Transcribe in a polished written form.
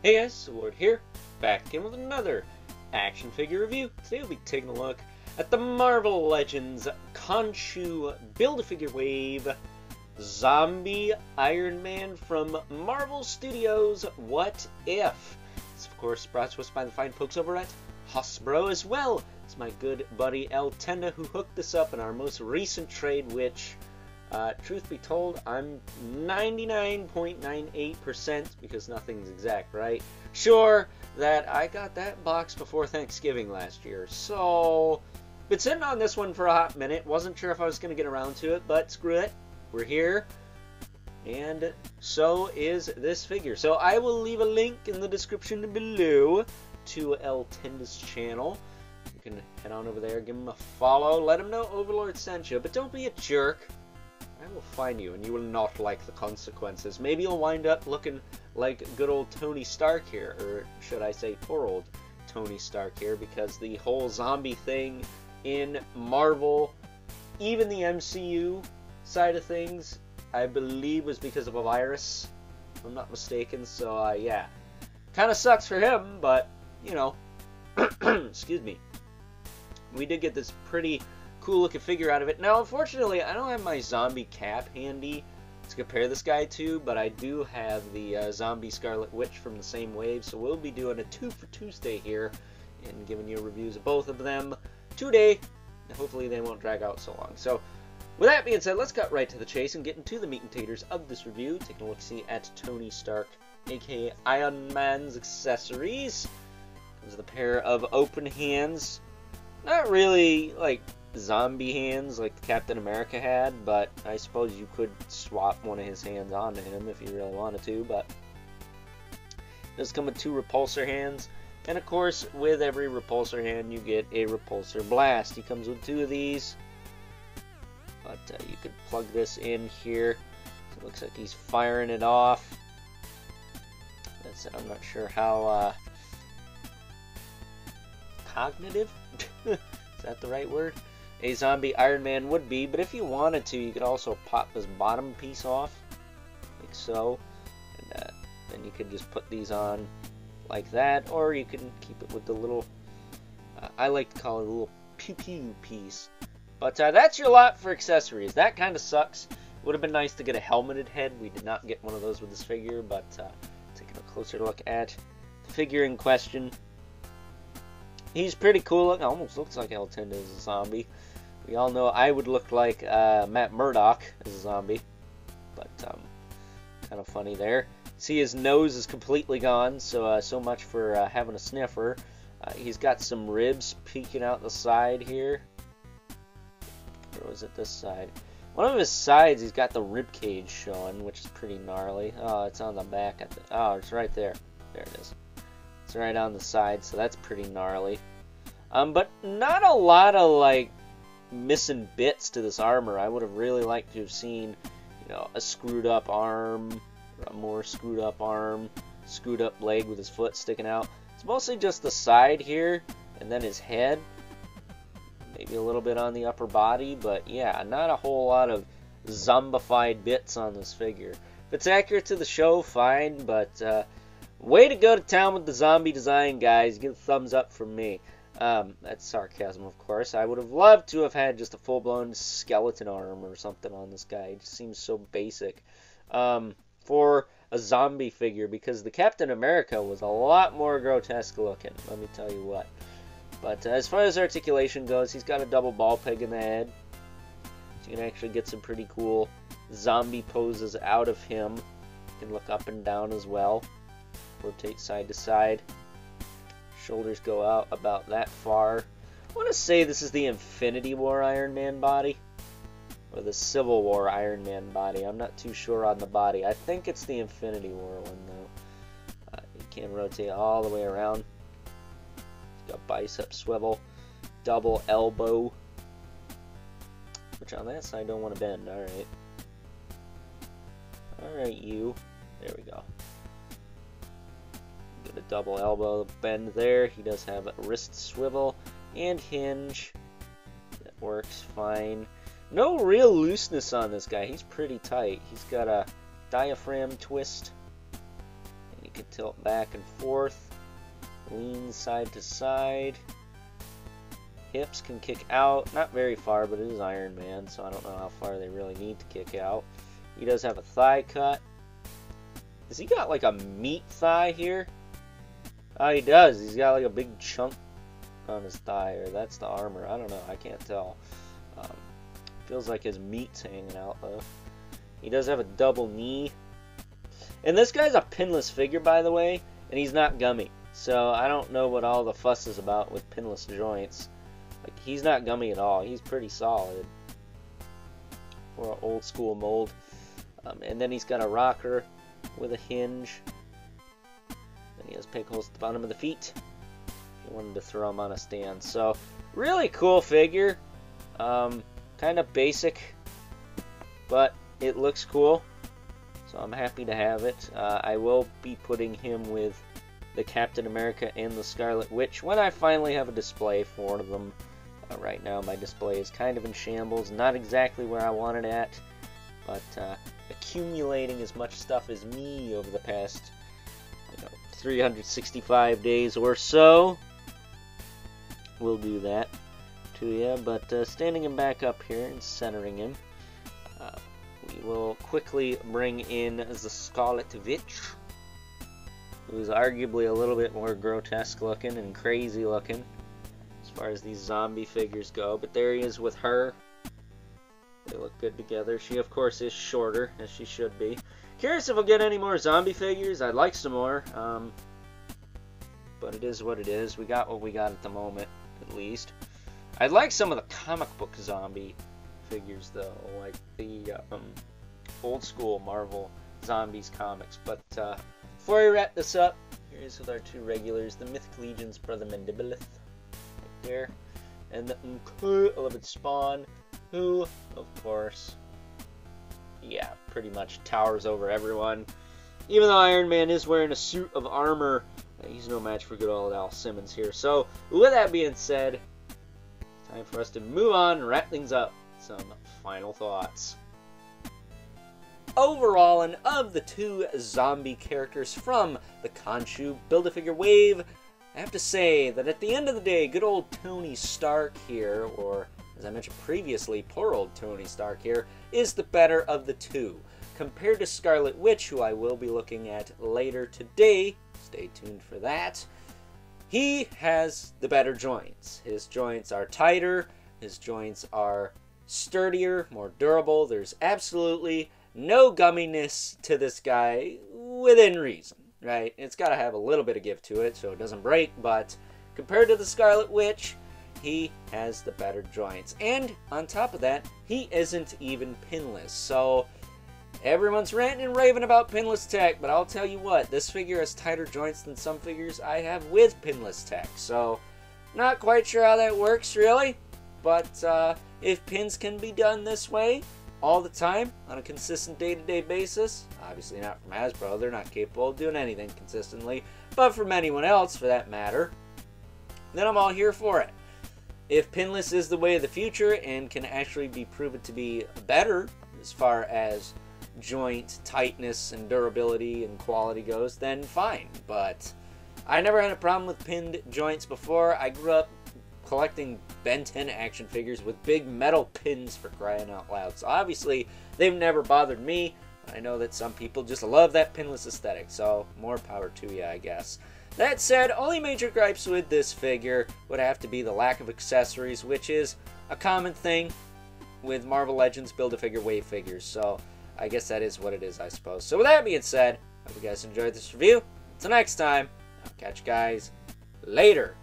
Hey guys, Sword here, back again with another action figure review. Today we'll be taking a look at the Marvel Legends Konshu Build-A-Figure Wave Zombie Iron Man from Marvel Studios What If? This of course brought to us by the fine folks over at Hasbro as well. It's my good buddy El Tenda who hooked this up in our most recent trade, which truth be told, I'm 99.98%, because nothing's exact, right? Sure that I got that box before Thanksgiving last year. So, been sitting on this one for a hot minute. Wasn't sure if I was going to get around to it, but screw it. We're here. And so is this figure. So I will leave a link in the description below to El Tenda's channel. You can head on over there, give him a follow, let him know Overlord sent you, but don't be a jerk. I will find you, and you will not like the consequences. Maybe you'll wind up looking like good old Tony Stark here, or should I say poor old Tony Stark here, because the whole zombie thing in Marvel, even the MCU side of things, I believe was because of a virus, if I'm not mistaken. So yeah, kind of sucks for him, but you know, excuse me, we did get this pretty cool looking figure out of it. Now unfortunately I don't have my zombie cap handy to compare this guy to, but I do have the zombie Scarlet Witch from the same wave, so we'll be doing a 2 for Tuesday here and giving you reviews of both of them today, and hopefully they won't drag out so long. So with that being said, let's cut right to the chase and get into the meat and taters of this review, taking a look-see at Tony Stark, aka Iron Man's accessories. Comes with a pair of open hands, not really like zombie hands like Captain America had, but I suppose you could swap one of his hands onto him if you really wanted to. But it does come with 2 repulsor hands, and of course with every repulsor hand you get a repulsor blast. He comes with 2 of these, but you could plug this in here. So it looks like he's firing it off. I'm not sure how cognitive is that the right word? A zombie Iron Man would be, but if you wanted to, you could also pop this bottom piece off, like so, and then you could just put these on like that, or you can keep it with the little, I like to call it a little pew-pew piece. But that's your lot for accessories. That kind of sucks. Would have been nice to get a helmeted head. We did not get one of those with this figure, but taking a closer look at the figure in question, he's pretty cool looking. Almost looks like El Tenda is a zombie. We all know I would look like Matt Murdock as a zombie, but kind of funny there. See, his nose is completely gone, so so much for having a sniffer. He's got some ribs peeking out the side here. Or was it this side? One of his sides, he's got the rib cage showing, which is pretty gnarly. Oh, it's on the back. Oh, it's right there. There it is. It's right on the side, so that's pretty gnarly. But not a lot of like missing bits to this armor. I would have really liked to have seen, you know, a screwed up arm, or a more screwed up arm, screwed up leg with his foot sticking out. It's mostly just the side here, and then his head. Maybe a little bit on the upper body, but yeah, not a whole lot of zombified bits on this figure. If it's accurate to the show, fine, but way to go to town with the zombie design, guys. Give a thumbs up from me. That's sarcasm, of course. I would have loved to have had just a full-blown skeleton arm or something on this guy. It just seems so basic for a zombie figure, because the Captain America was a lot more grotesque looking, let me tell you what. But as far as articulation goes, he's got a double ball peg in the head, so you can actually get some pretty cool zombie poses out of him. You can look up and down as well, rotate side to side. Shoulders go out about that far. I want to say this is the Infinity War Iron Man body, or the Civil War Iron Man body. I'm not too sure on the body. I think it's the Infinity War one though. You can rotate all the way around. Got bicep swivel, double elbow, which on that side don't want to bend. Alright. Alright, you. There we go. Get a double elbow bend there. He does have a wrist swivel and hinge. That works fine. No real looseness on this guy. He's pretty tight. He's got a diaphragm twist. And he can tilt back and forth, lean side to side. Hips can kick out, not very far, but it is Iron Man, so I don't know how far they really need to kick out. He does have a thigh cut. Has he got like a meat thigh here? Oh, he does. He's got like a big chunk on his thigh, or that's the armor. I don't know. I can't tell. Feels like his meat's hanging out, though. He does have a double knee. And this guy's a pinless figure, by the way, and he's not gummy. So I don't know what all the fuss is about with pinless joints. Like, he's not gummy at all. He's pretty solid for an old school mold. And then he's got a rocker with a hinge. Then he has peg holes at the bottom of the feet. If you wanted to throw him on a stand. So, really cool figure. Kind of basic, but it looks cool. So I'm happy to have it. I will be putting him with the Captain America and the Scarlet Witch when I finally have a display for them. Right now my display is kind of in shambles. Not exactly where I want it at, but accumulating as much stuff as me over the past 365 days or so will do that to you. But standing him back up here and centering him, we will quickly bring in the Scarlet Witch, who's arguably a little bit more grotesque looking and crazy looking as far as these zombie figures go. But there he is with her. They look good together. She, of course, is shorter, as she should be. Curious if we'll get any more zombie figures. I'd like some more. But it is what it is. We got what we got at the moment, at least. I'd like some of the comic book zombie figures, though. Like the old school Marvel Zombies comics. But before we wrap this up, here is with our two regulars. The Mythic Legion's Brother Mandibulith. Right there. And the Beloved Spawn, who, of course, yeah, pretty much towers over everyone. Even though Iron Man is wearing a suit of armor, he's no match for good old Al Simmons here. So, with that being said, time for us to move on and wrap things up. Some final thoughts. Overall, and of the two zombie characters from the Konshu Build-A-Figure wave, I have to say that at the end of the day, good old Tony Stark here, or as I mentioned previously, poor old Tony Stark here, is the better of the two. Compared to Scarlet Witch, who I will be looking at later today, stay tuned for that, he has the better joints. His joints are tighter, his joints are sturdier, more durable. There's absolutely no gumminess to this guy within reason, right? It's got to have a little bit of give to it so it doesn't break, but compared to the Scarlet Witch, he has the better joints. And on top of that, he isn't even pinless. So everyone's ranting and raving about pinless tech, but I'll tell you what, this figure has tighter joints than some figures I have with pinless tech. So not quite sure how that works really, but if pins can be done this way all the time on a consistent day-to-day basis, obviously not from Hasbro, they're not capable of doing anything consistently, but from anyone else for that matter, then I'm all here for it. If pinless is the way of the future and can actually be proven to be better as far as joint tightness and durability and quality goes, then fine. But I never had a problem with pinned joints before. I grew up collecting Ben 10 action figures with big metal pins, for crying out loud. So obviously they've never bothered me. I know that some people just love that pinless aesthetic, so more power to you, I guess. That said, only major gripes with this figure would have to be the lack of accessories, which is a common thing with Marvel Legends Build-A-Figure wave figures. So I guess that is what it is, I suppose. So with that being said, I hope you guys enjoyed this review. Until next time, I'll catch you guys later.